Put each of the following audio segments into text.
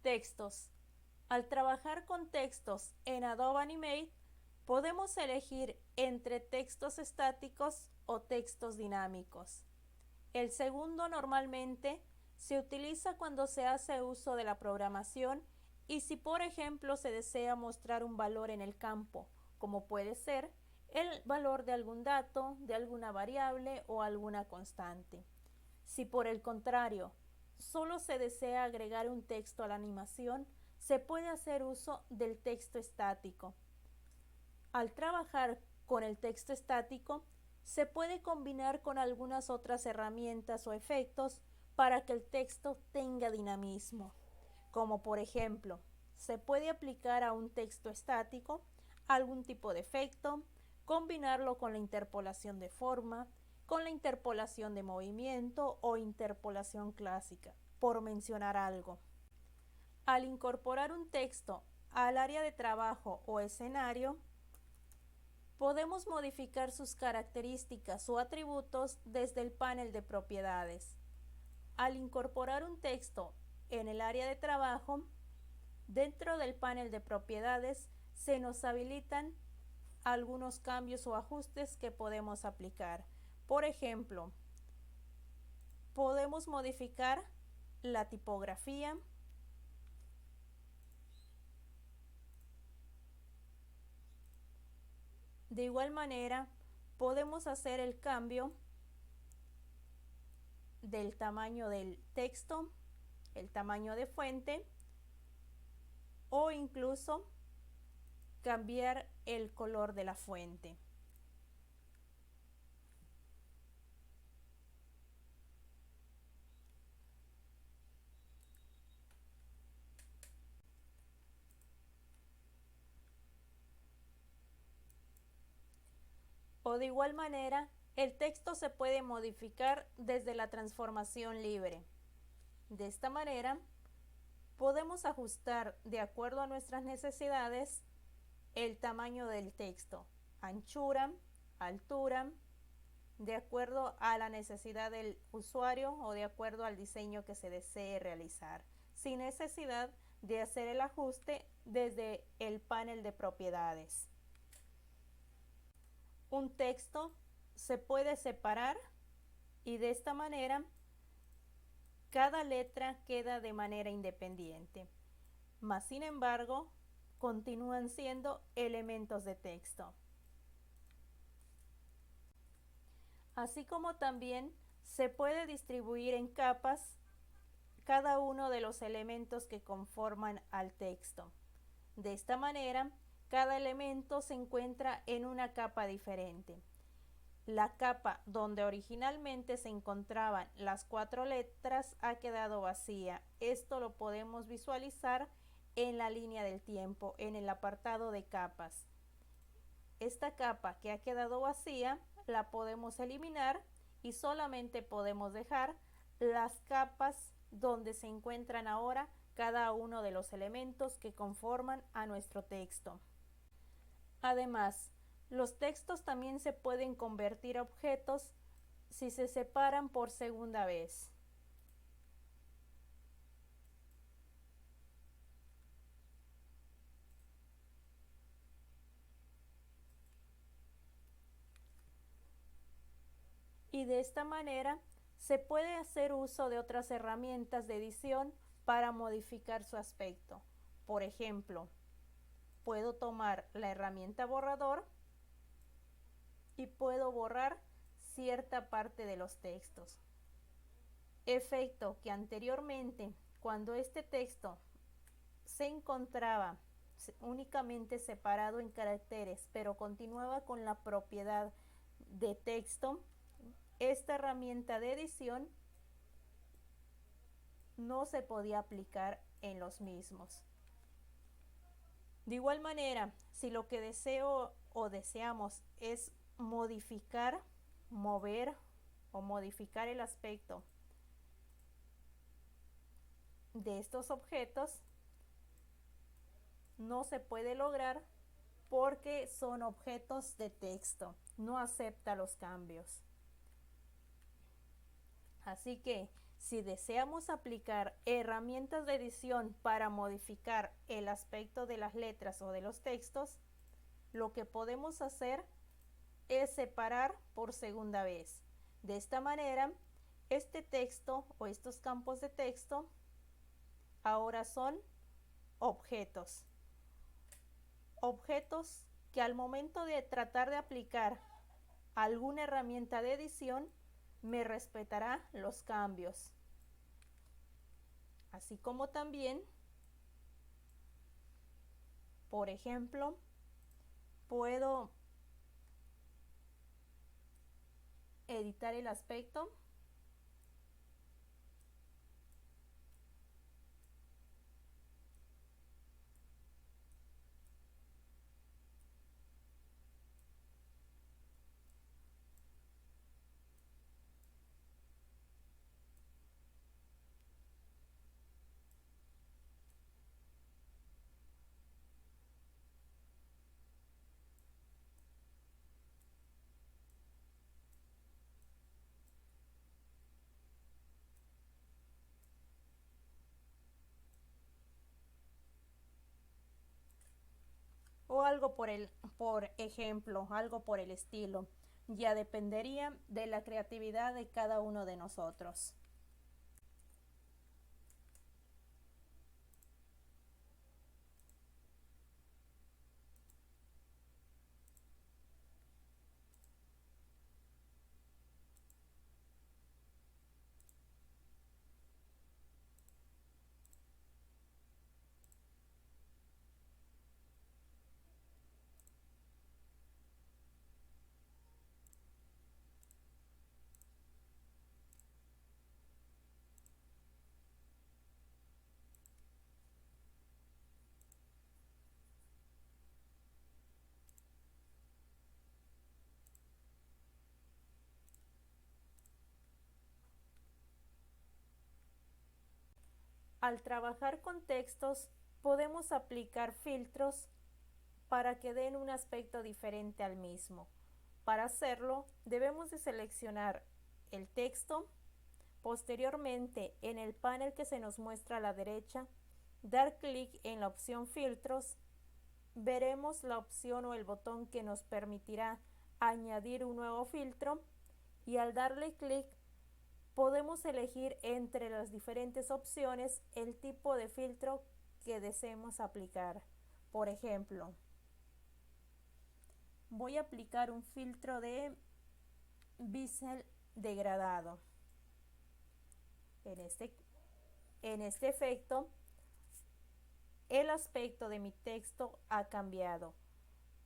Textos. Al trabajar con textos en Adobe Animate, podemos elegir entre textos estáticos o textos dinámicos. El segundo normalmente se utiliza cuando se hace uso de la programación y si por ejemplo se desea mostrar un valor en el campo, como puede ser el valor de algún dato, de alguna variable o alguna constante. Si por el contrario solo se desea agregar un texto a la animación, se puede hacer uso del texto estático. Al trabajar con el texto estático, se puede combinar con algunas otras herramientas o efectos para que el texto tenga dinamismo, como por ejemplo, se puede aplicar a un texto estático algún tipo de efecto, combinarlo con la interpolación de forma, con la interpolación de movimiento o interpolación clásica, por mencionar algo. Al incorporar un texto al área de trabajo o escenario, podemos modificar sus características o atributos desde el panel de propiedades. Al incorporar un texto en el área de trabajo, dentro del panel de propiedades se nos habilitan algunos cambios o ajustes que podemos aplicar. Por ejemplo, podemos modificar la tipografía, de igual manera podemos hacer el cambio del tamaño del texto, el tamaño de fuente o incluso cambiar el color de la fuente. O de igual manera, el texto se puede modificar desde la transformación libre. De esta manera, podemos ajustar de acuerdo a nuestras necesidades el tamaño del texto, anchura, altura, de acuerdo a la necesidad del usuario o de acuerdo al diseño que se desee realizar, sin necesidad de hacer el ajuste desde el panel de propiedades. Un texto se puede separar y de esta manera cada letra queda de manera independiente, mas sin embargo continúan siendo elementos de texto. Así como también se puede distribuir en capas cada uno de los elementos que conforman al texto. De esta manera, cada elemento se encuentra en una capa diferente. La capa donde originalmente se encontraban las 4 letras ha quedado vacía. Esto lo podemos visualizar en la línea del tiempo, en el apartado de capas. Esta capa que ha quedado vacía la podemos eliminar y solamente podemos dejar las capas donde se encuentran ahora cada uno de los elementos que conforman a nuestro texto. Además, los textos también se pueden convertir a objetos si se separan por segunda vez. Y de esta manera se puede hacer uso de otras herramientas de edición para modificar su aspecto. Por ejemplo, puedo tomar la herramienta borrador y puedo borrar cierta parte de los textos. Efecto que anteriormente, cuando este texto se encontraba únicamente separado en caracteres, pero continuaba con la propiedad de texto, esta herramienta de edición no se podía aplicar en los mismos. De igual manera, si lo que deseo o deseamos es modificar, mover o modificar el aspecto de estos objetos, no se puede lograr porque son objetos de texto, no acepta los cambios. Así que Si deseamos aplicar herramientas de edición para modificar el aspecto de las letras o de los textos, lo que podemos hacer es separar por segunda vez. De esta manera, este texto o estos campos de texto ahora son objetos. Objetos que al momento de tratar de aplicar alguna herramienta de edición me respetará los cambios. Así como también, por ejemplo, puedo editar el aspecto o algo por ejemplo, algo por el estilo. Ya dependería de la creatividad de cada uno de nosotros. Al trabajar con textos, podemos aplicar filtros para que den un aspecto diferente al mismo. Para hacerlo, debemos de seleccionar el texto, posteriormente en el panel que se nos muestra a la derecha, dar clic en la opción filtros, veremos la opción o el botón que nos permitirá añadir un nuevo filtro y al darle clic podemos elegir entre las diferentes opciones el tipo de filtro que deseemos aplicar. Por ejemplo, voy a aplicar un filtro de bisel degradado. En este efecto, el aspecto de mi texto ha cambiado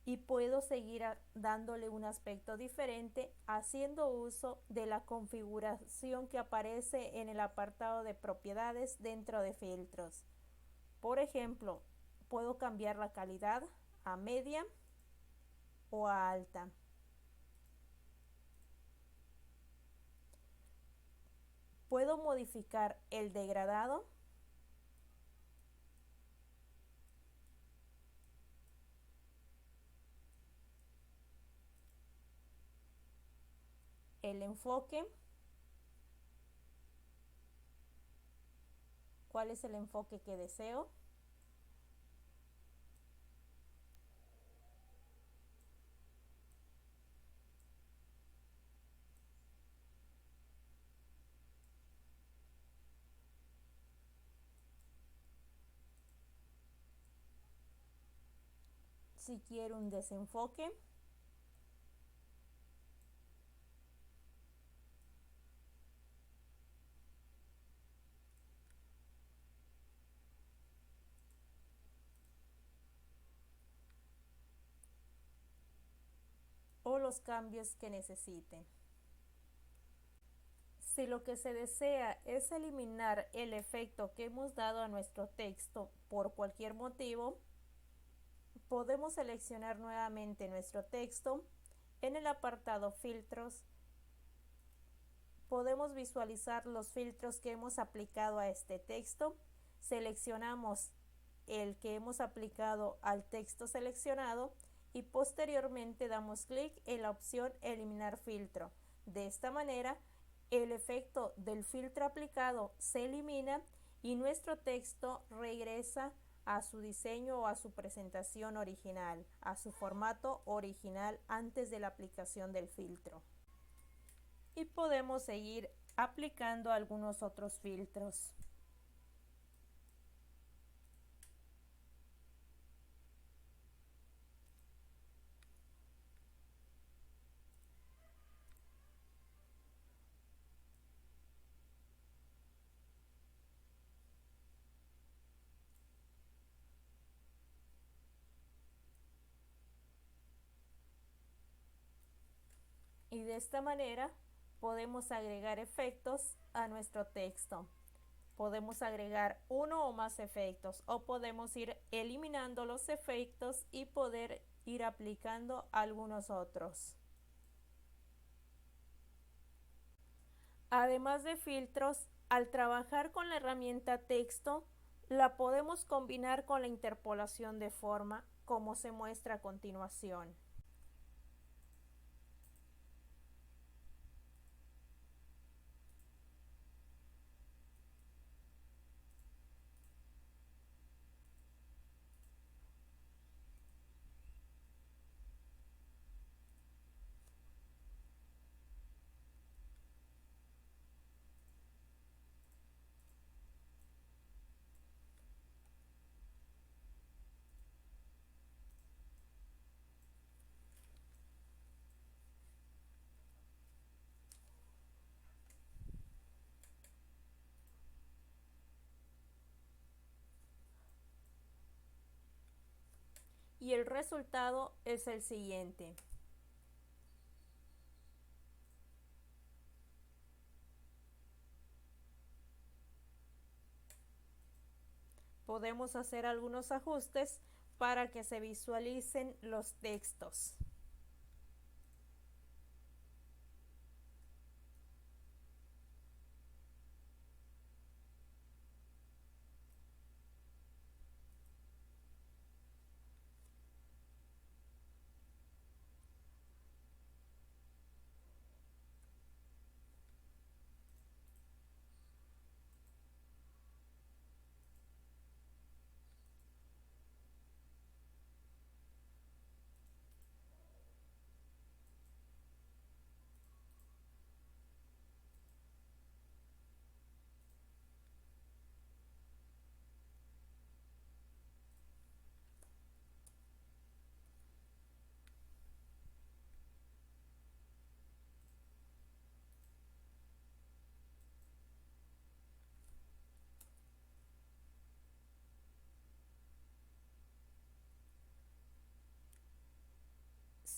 y puedo seguir dándole un aspecto diferente haciendo uso de la configuración que aparece en el apartado de propiedades dentro de filtros. Por ejemplo, puedo cambiar la calidad a media o a alta. Puedo modificar el degradado, el enfoque, cuál es el enfoque que deseo, si quiero un desenfoque, o los cambios que necesite. Si lo que se desea es eliminar el efecto que hemos dado a nuestro texto por cualquier motivo, podemos seleccionar nuevamente nuestro texto. En el apartado filtros, podemos visualizar los filtros que hemos aplicado a este texto. Seleccionamos el que hemos aplicado al texto seleccionado y posteriormente damos clic en la opción eliminar filtro. De esta manera el efecto del filtro aplicado se elimina y nuestro texto regresa a su diseño o a su presentación original, a su formato original antes de la aplicación del filtro. Y podemos seguir aplicando algunos otros filtros. Y de esta manera podemos agregar efectos a nuestro texto. Podemos agregar uno o más efectos o podemos ir eliminando los efectos y poder ir aplicando algunos otros. Además de filtros, al trabajar con la herramienta texto, la podemos combinar con la interpolación de forma, como se muestra a continuación. Y el resultado es el siguiente. Podemos hacer algunos ajustes para que se visualicen los textos.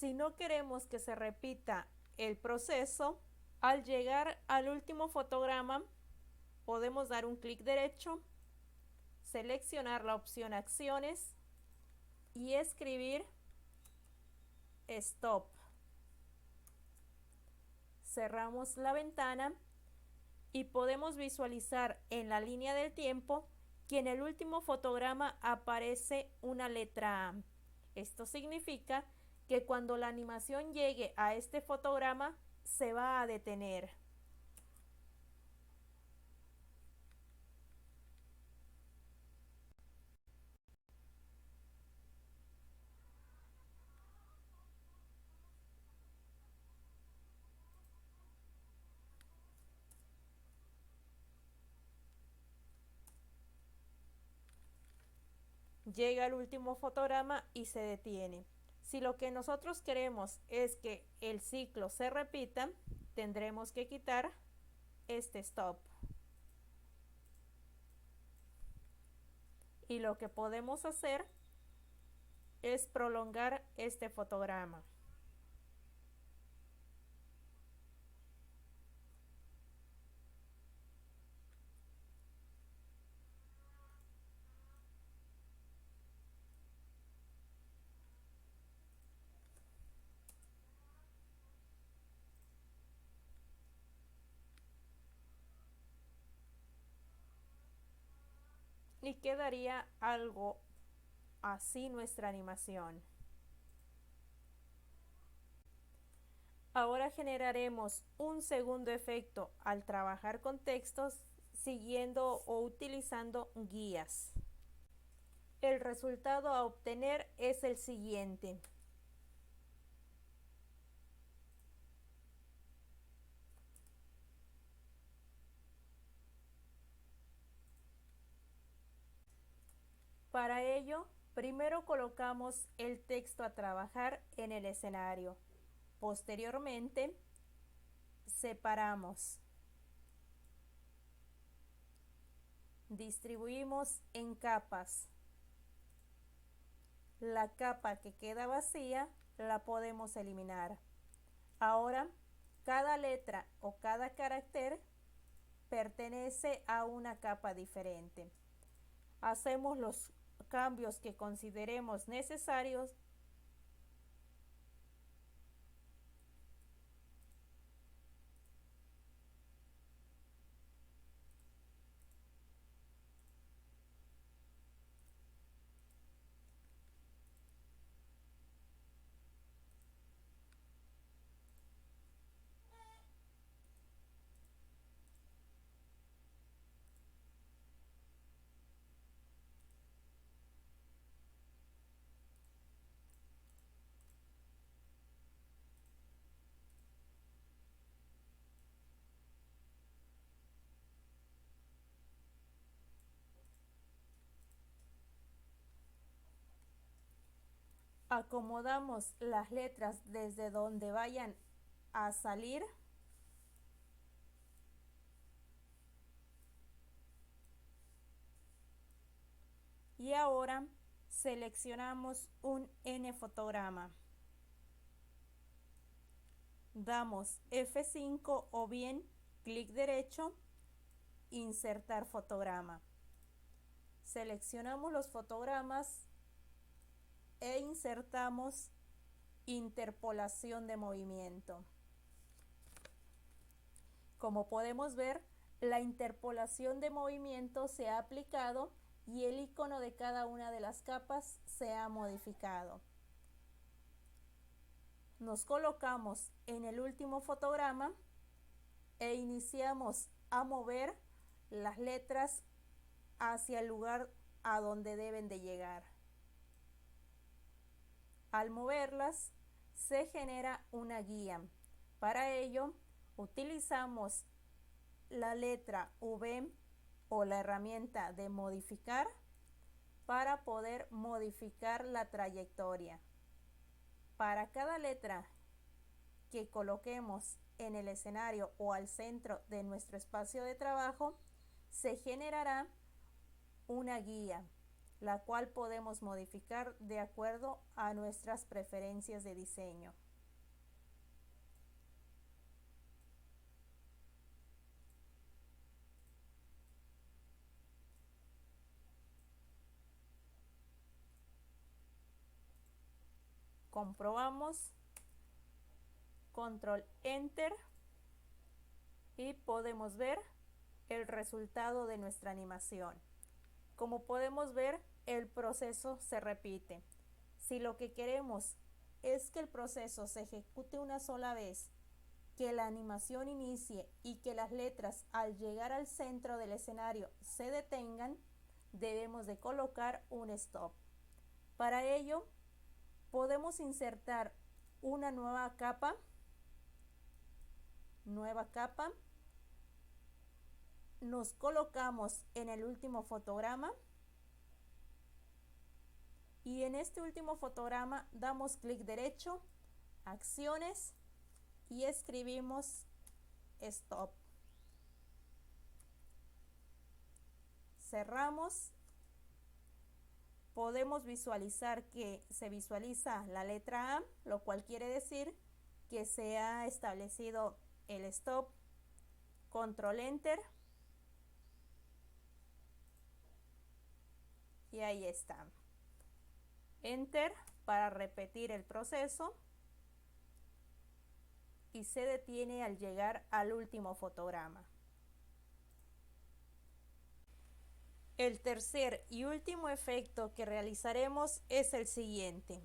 Si no queremos que se repita el proceso, al llegar al último fotograma, podemos dar un clic derecho, seleccionar la opción Acciones y escribir Stop. Cerramos la ventana y podemos visualizar en la línea del tiempo que en el último fotograma aparece una letra A. Esto significa que cuando la animación llegue a este fotograma se va a detener. Llega el último fotograma y se detiene. Si lo que nosotros queremos es que el ciclo se repita, tendremos que quitar este stop. Y lo que podemos hacer es prolongar este fotograma. Y quedaría algo así nuestra animación. Ahora generaremos un segundo efecto al trabajar con textos siguiendo o utilizando guías. El resultado a obtener es el siguiente. Para ello, primero colocamos el texto a trabajar en el escenario. Posteriormente, separamos. Distribuimos en capas. La capa que queda vacía la podemos eliminar. Ahora, cada letra o cada carácter pertenece a una capa diferente. Hacemos los cambios que consideremos necesarios. Acomodamos las letras desde donde vayan a salir. Y ahora seleccionamos un N fotograma. Damos F5 o bien clic derecho, insertar fotograma. Seleccionamos los fotogramas e insertamos interpolación de movimiento. Como podemos ver, la interpolación de movimiento se ha aplicado y el icono de cada una de las capas se ha modificado. Nos colocamos en el último fotograma e iniciamos a mover las letras hacia el lugar a donde deben de llegar. Al moverlas, se genera una guía. Para ello, utilizamos la letra V o la herramienta de modificar para poder modificar la trayectoria. Para cada letra que coloquemos en el escenario o al centro de nuestro espacio de trabajo, se generará una guía, la cual podemos modificar de acuerdo a nuestras preferencias de diseño. Comprobamos, control enter y podemos ver el resultado de nuestra animación. Como podemos ver, el proceso se repite. Si lo que queremos es que el proceso se ejecute una sola vez, que la animación inicie y que las letras al llegar al centro del escenario se detengan, debemos de colocar un stop. Para ello, podemos insertar una nueva capa, nos colocamos en el último fotograma y en este último fotograma damos clic derecho, acciones y escribimos stop. Cerramos. Podemos visualizar que se visualiza la letra A, lo cual quiere decir que se ha establecido el stop. Control enter y ahí está. Enter para repetir el proceso y se detiene al llegar al último fotograma. El tercer y último efecto que realizaremos es el siguiente.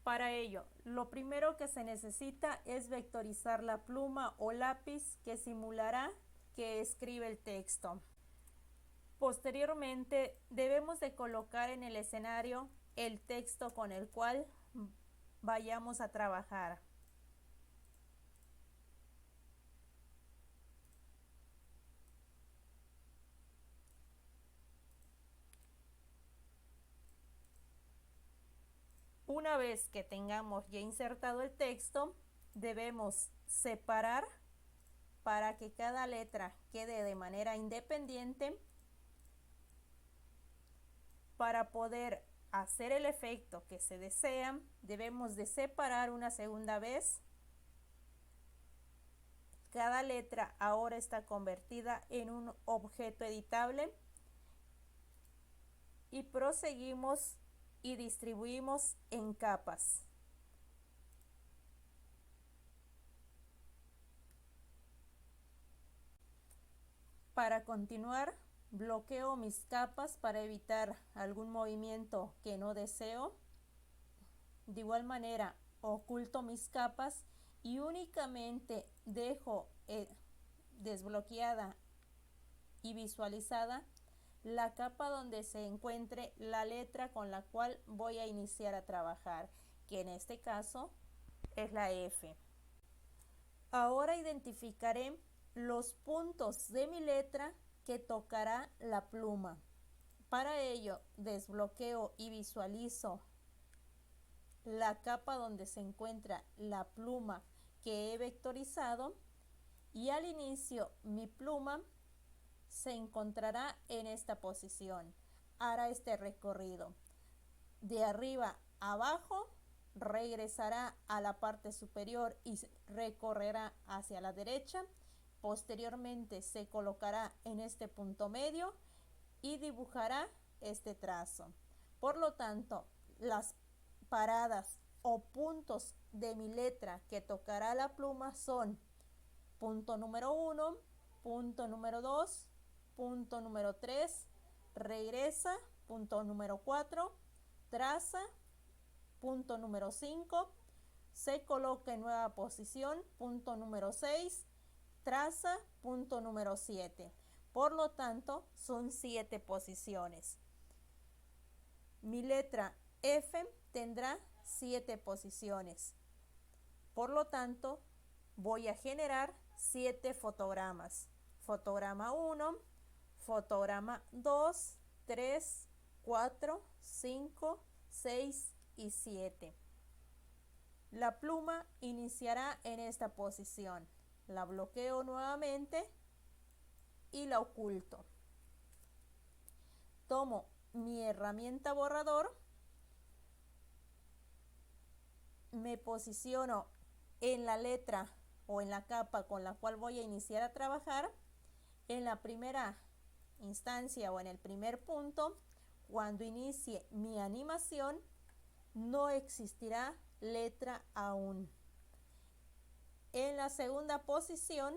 Para ello, lo primero que se necesita es vectorizar la pluma o lápiz que simulará que escribe el texto. Posteriormente, debemos de colocar en el escenario el texto con el cual vayamos a trabajar. Una vez que tengamos ya insertado el texto, debemos separar para que cada letra quede de manera independiente. Para poder hacer el efecto que se desea, debemos de separar una segunda vez. Cada letra ahora está convertida en un objeto editable y proseguimos y distribuimos en capas. Para continuar, bloqueo mis capas para evitar algún movimiento que no deseo. De igual manera, oculto mis capas y únicamente dejo desbloqueada y visualizada la capa donde se encuentre la letra con la cual voy a iniciar a trabajar, que en este caso es la F. Ahora identificaré los puntos de mi letra que tocará la pluma. Para ello, desbloqueo y visualizo la capa donde se encuentra la pluma que he vectorizado y al inicio mi pluma se encontrará en esta posición. Hará este recorrido de arriba a abajo, regresará a la parte superior y recorrerá hacia la derecha. Posteriormente se colocará en este punto medio y dibujará este trazo. Por lo tanto, las paradas o puntos de mi letra que tocará la pluma son punto número 1, punto número 2, punto número 3, regresa, punto número 4, traza, punto número 5, se coloca en nueva posición, punto número 6, traza, punto número 7. Por lo tanto, son 7 posiciones. Mi letra F tendrá 7 posiciones. Por lo tanto, voy a generar 7 fotogramas. Fotograma 1, fotograma 2, 3, 4, 5, 6 y 7. La pluma iniciará en esta posición. La bloqueo nuevamente y la oculto. Tomo mi herramienta borrador, me posiciono en la letra o en la capa con la cual voy a iniciar a trabajar. En la primera instancia o en el primer punto, cuando inicie mi animación, no existirá letra aún. En la segunda posición,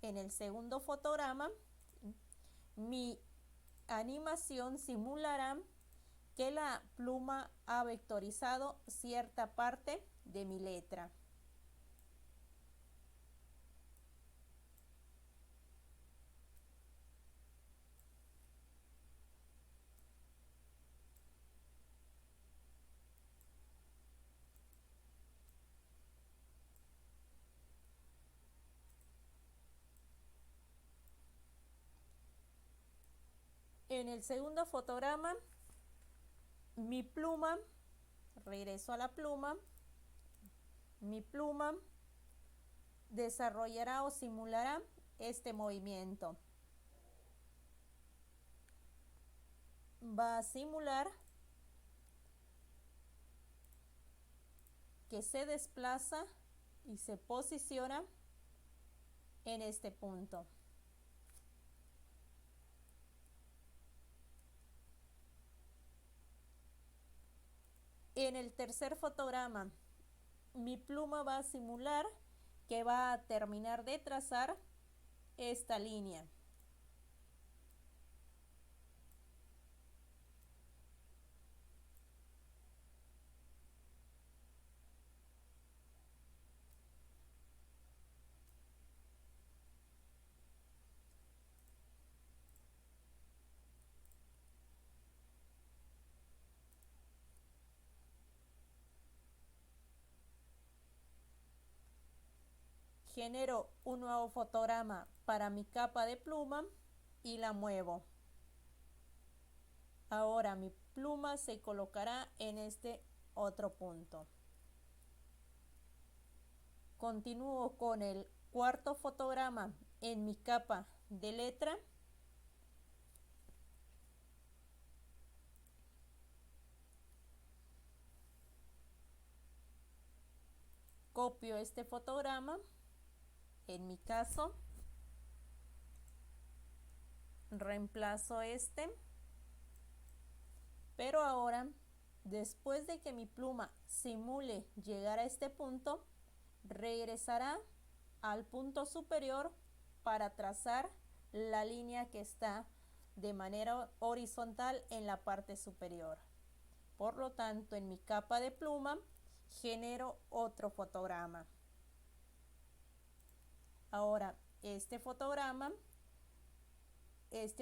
en el segundo fotograma, mi animación simulará que la pluma ha vectorizado cierta parte de mi letra. En el segundo fotograma, mi pluma, regreso a la pluma, mi pluma desarrollará o simulará este movimiento. Va a simular que se desplaza y se posiciona en este punto. En el tercer fotograma, mi pluma va a simular que va a terminar de trazar esta línea. genero un nuevo fotograma para mi capa de pluma y la muevo. Ahora mi pluma se colocará en este otro punto. Continúo con el cuarto fotograma en mi capa de letra. Copio este fotograma, en mi caso, reemplazo este, pero ahora, después de que mi pluma simule llegar a este punto, regresará al punto superior para trazar la línea que está de manera horizontal en la parte superior. Por lo tanto, en mi capa de pluma genero otro fotograma. Ahora, este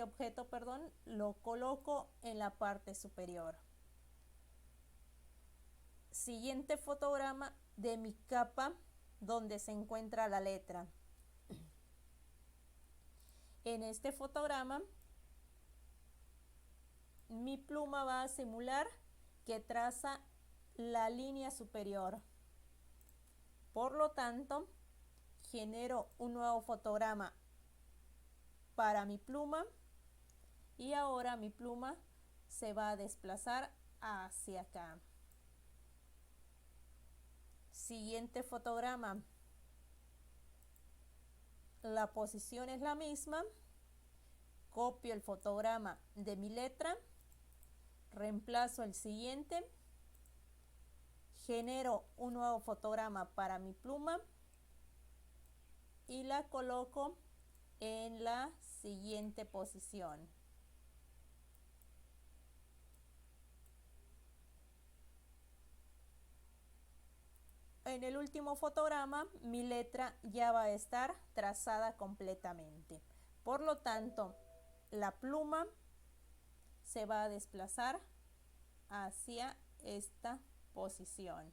objeto, lo coloco en la parte superior. Siguiente fotograma de mi capa donde se encuentra la letra. En este fotograma, mi pluma va a simular que traza la línea superior. Por lo tanto, genero un nuevo fotograma para mi pluma y ahora mi pluma se va a desplazar hacia acá. Siguiente fotograma. La posición es la misma. Copio el fotograma de mi letra. Reemplazo el siguiente. Genero un nuevo fotograma para mi pluma y la coloco en la siguiente posición. En el último fotograma, mi letra ya va a estar trazada completamente. Por lo tanto, la pluma se va a desplazar hacia esta posición.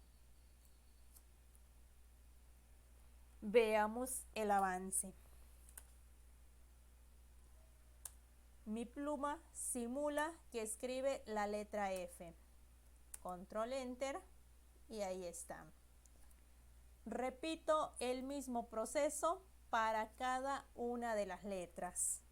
Veamos el avance. Mi pluma simula que escribe la letra F. Control Enter y ahí está. Repito el mismo proceso para cada una de las letras.